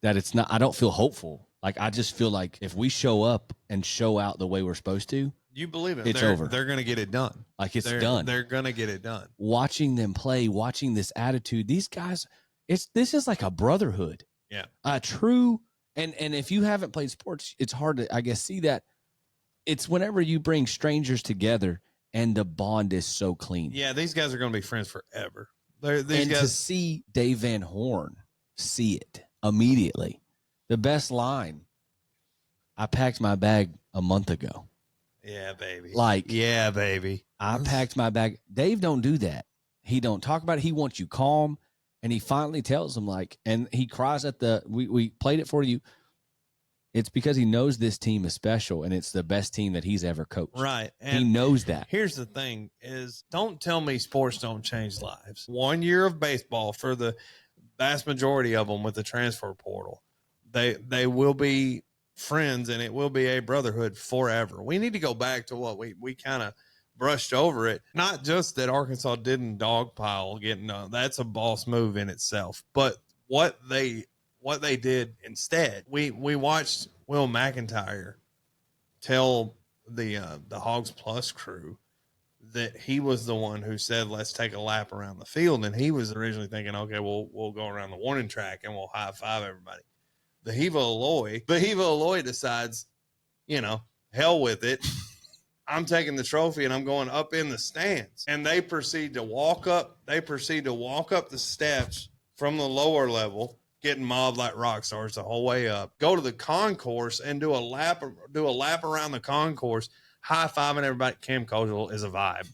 that it's not, I don't feel hopeful. Like, I just feel like if we show up and show out the way we're supposed to, you believe it. It's over. They're going to get it done. Like it's they're done. They're going to get it done. Watching them play, watching this attitude, these guys, this is like a brotherhood. Yeah. A true, and if you haven't played sports, it's hard to, I guess, see that. It's whenever you bring strangers together and the bond is so clean. Yeah, these guys are going to be friends forever. To see Dave Van Horn see it immediately. The best line, I packed my bag a month ago. Yeah, baby. Yeah, baby. I packed my bag. Dave don't do that. He don't talk about it. He wants you calm. And he finally tells them, and he cries at we played it for you. It's because he knows this team is special and it's the best team that he's ever coached. Right. And he knows that. Here's the thing is, don't tell me sports don't change lives. 1 year of baseball for the vast majority of them with the transfer portal. They will be friends and it will be a brotherhood forever. We need to go back to what we kind of brushed over it. Not just that Arkansas didn't dogpile getting that's a boss move in itself, but what they did instead. We watched Will McIntyre tell the Hogs Plus crew that he was the one who said, let's take a lap around the field. And he was originally thinking, okay, we'll go around the warning track and we'll high five everybody. The Heva Aloy decides, hell with it. I'm taking the trophy and I'm going up in the stands. And they proceed to walk up the steps from the lower level, getting mobbed like rock stars the whole way up. Go to the concourse and do a lap around the concourse, high-fiving everybody. Cam Kozel is a vibe.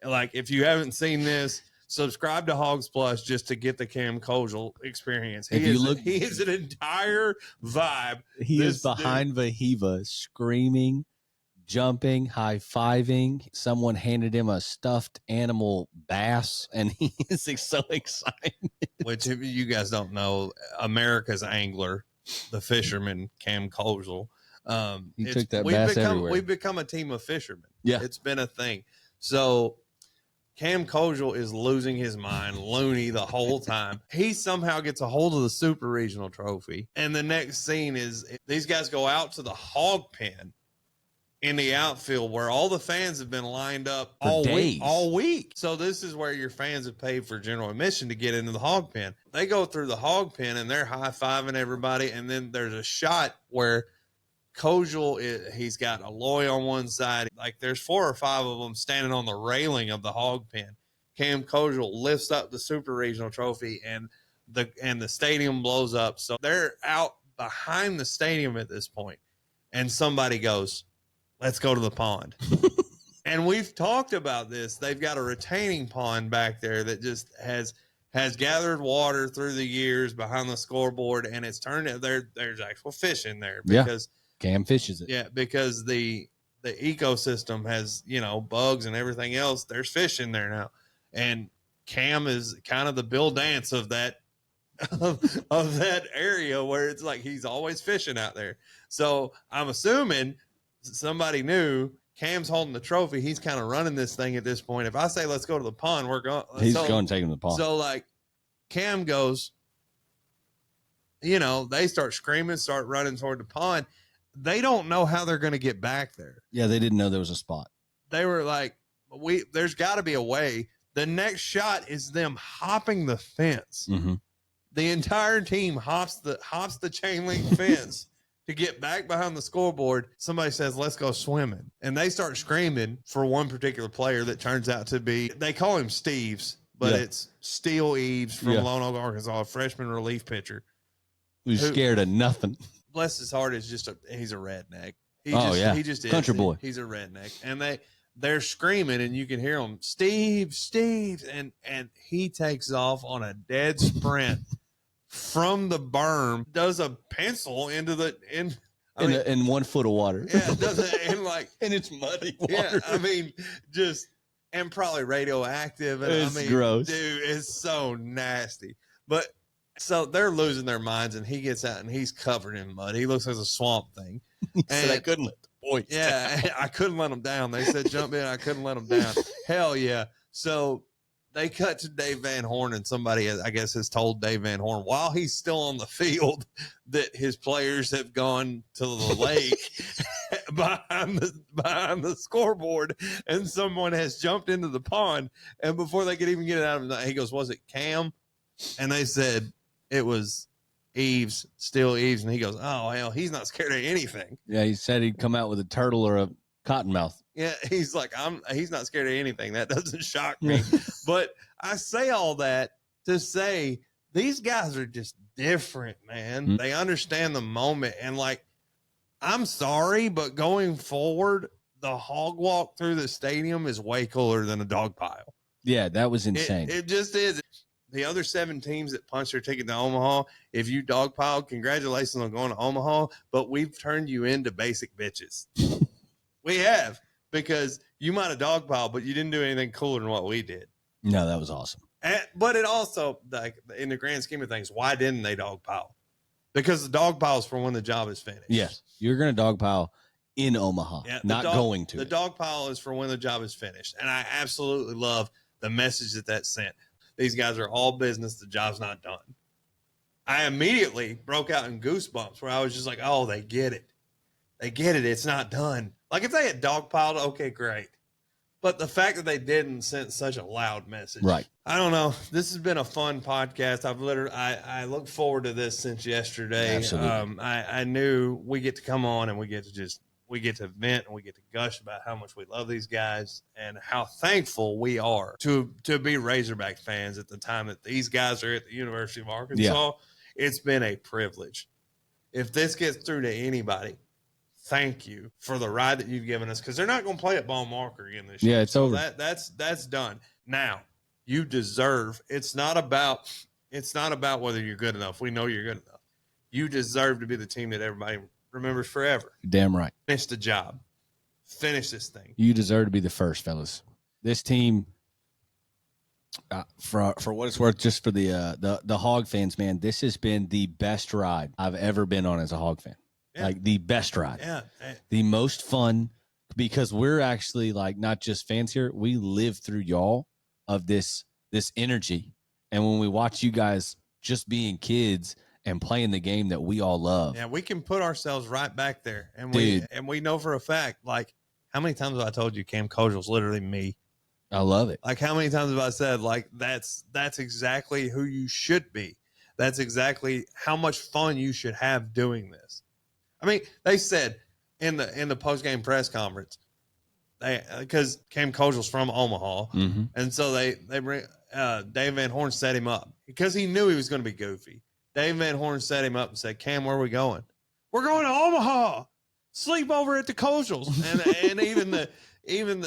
Like, if you haven't seen this, subscribe to Hogs Plus just to get the Cam Kozel experience. He is an entire vibe. He is behind the Heva, screaming, jumping, high-fiving. Someone handed him a stuffed animal bass, and he is so excited. Which, if you guys don't know, America's angler, the fisherman, Cam Kozel. He took that bass everywhere. We've become a team of fishermen. Yeah. It's been a thing. So Cam Kozel is losing his mind, loony the whole time. He somehow gets a hold of the Super Regional trophy. And the next scene is these guys go out to the hog pen in the outfield where all the fans have been lined up all week. So this is where your fans have paid for general admission to get into the hog pen. They go through the hog pen and they're high-fiving everybody. And then there's a shot where Kozel, he's got Aloy on one side. Like, there's 4 or 5 of them standing on the railing of the hog pen. Cam Kozel lifts up the Super Regional trophy and the stadium blows up. So they're out behind the stadium at this point. And somebody goes, let's go to the pond. And we've talked about this. They've got a retaining pond back there that just has gathered water through the years behind the scoreboard, and it's turned out there's actual fish in there because Cam fishes it. Yeah, because the ecosystem has, bugs and everything else. There's fish in there now. And Cam is kind of the Bill Dance of that of that area where it's like he's always fishing out there. So I'm assuming somebody knew Cam's holding the trophy. He's kind of running this thing at this point. If I say let's go to the pond, we're going. He's going to take him to the pond. So like Cam goes, you know, they start screaming, start running toward the pond. They don't know how they're going to get back there. Yeah, they didn't know there was a spot. They were like, there's got to be a way. The next shot is them hopping the fence. Mm-hmm. The entire team hops the chain link fence to get back behind the scoreboard. Somebody says, let's go swimming. And they start screaming for one particular player that turns out to be, they call him Steve's, but it's Steele Eves from Lone Oak, Arkansas, a freshman relief pitcher. Who's scared of nothing. Bless his heart, is he's a redneck. He just is. Country boy. He's a redneck. And they're screaming, and you can hear them, Steve, and he takes off on a dead sprint from the berm, does a pencil into in 1 foot of water. Yeah, it does it, and it's muddy water. Yeah, I mean, and probably radioactive. And It's gross. Dude, it's so nasty. But so they're losing their minds, and he gets out and he's covered in mud. He looks like a swamp thing. And I couldn't let the boys down. I couldn't let them down. They said jump in. I couldn't let them down. Hell yeah. So they cut to Dave Van Horn, and somebody, I guess, has told Dave Van Horn while he's still on the field that his players have gone to the lake behind the scoreboard, and someone has jumped into the pond. And before they could even get it out of him, he goes, was it Cam? And they said it was Eves, Steele Eves. And he goes, oh, hell, he's not scared of anything. Yeah, he said he'd come out with a turtle or a cottonmouth. Yeah, he's like, he's not scared of anything. That doesn't shock me. But I say all that to say these guys are just different, man. Mm-hmm. They understand the moment. And I'm sorry, but going forward, the hog walk through the stadium is way cooler than a dog pile. Yeah, that was insane. It just is. The other 7 teams that punched their ticket to Omaha, if you dogpiled, congratulations on going to Omaha, but we've turned you into basic bitches. We have, because you might have dogpiled, but you didn't do anything cooler than what we did. No, that was awesome. But it also, in the grand scheme of things, why didn't they dogpile? Because the dogpile is for when the job is finished. Yes, you're going to dogpile in Omaha, not going to. The dogpile is for when the job is finished. And I absolutely love the message that sent. These guys are all business. The job's not done. I immediately broke out in goosebumps where I was just like, oh, they get it. They get it. It's not done. Like if they had dogpiled, okay, great. But the fact that they didn't sent such a loud message. Right. I don't know. This has been a fun podcast. I look forward to this since yesterday. Absolutely. I knew we get to come on and we get to vent and we get to gush about how much we love these guys and how thankful we are to be Razorback fans at the time that these guys are at the University of Arkansas. Yeah. It's been a privilege. If this gets through to anybody, thank you for the ride that you've given us, because they're not going to play at Ball Marker again this year. Yeah, it's over. That's done. Now, you deserve. It's not about whether you're good enough. We know you're good enough. You deserve to be the team that everybody remembers forever. Damn right. Finish the job. Finish this thing. You deserve to be the first, fellas. This team, for what it's worth, just for the Hog fans, man, this has been the best ride I've ever been on as a Hog fan. Yeah. Like the best ride. Yeah. The most fun, because we're actually not just fans here. We live through y'all of this energy. And when we watch you guys just being kids and playing the game that we all love. Yeah, we can put ourselves right back there. And Dude. we know for a fact, how many times have I told you Cam Kojal's literally me? I love it. How many times have I said, that's exactly who you should be. That's exactly how much fun you should have doing this. I mean, they said in the post-game press conference, because Cam Kojal's from Omaha, mm-hmm. and so they bring Dave Van Horn set him up because he knew he was going to be goofy. Dave Van Horn set him up and said, Cam, where are we going? We're going to Omaha. Sleep over at the Kojals. And even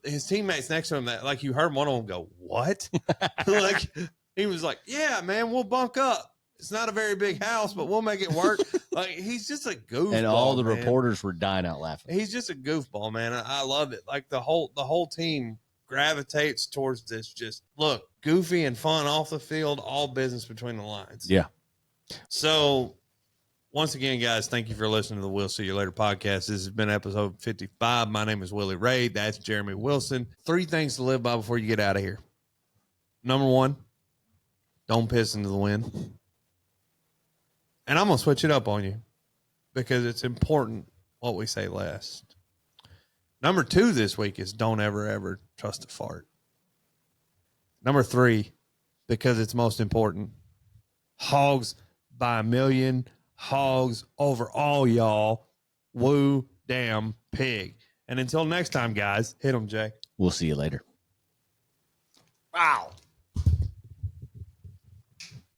his teammates next to him, that you heard one of them go, what? He was like, yeah, man, we'll bunk up. It's not a very big house, but we'll make it work. He's just a goofball. And all the reporters were dying out laughing. He's just a goofball, man. I love it. The whole team gravitates towards this. Just look, goofy and fun off the field, all business between the lines. Yeah. So once again, guys, thank you for listening to the We'll See You Later podcast. This has been episode 55. My name is Willie Ray. That's Jeremy Wilson. 3 things to live by before you get out of here. Number 1, Don't piss into the wind. And I'm going to switch it up on you because it's important what we say last. Number 2 this week is don't ever, ever trust a fart. Number 3, because it's most important, hogs by a million, hogs over all y'all. Woo damn pig. And until next time, guys, hit them, Jay. We'll see you later. Wow.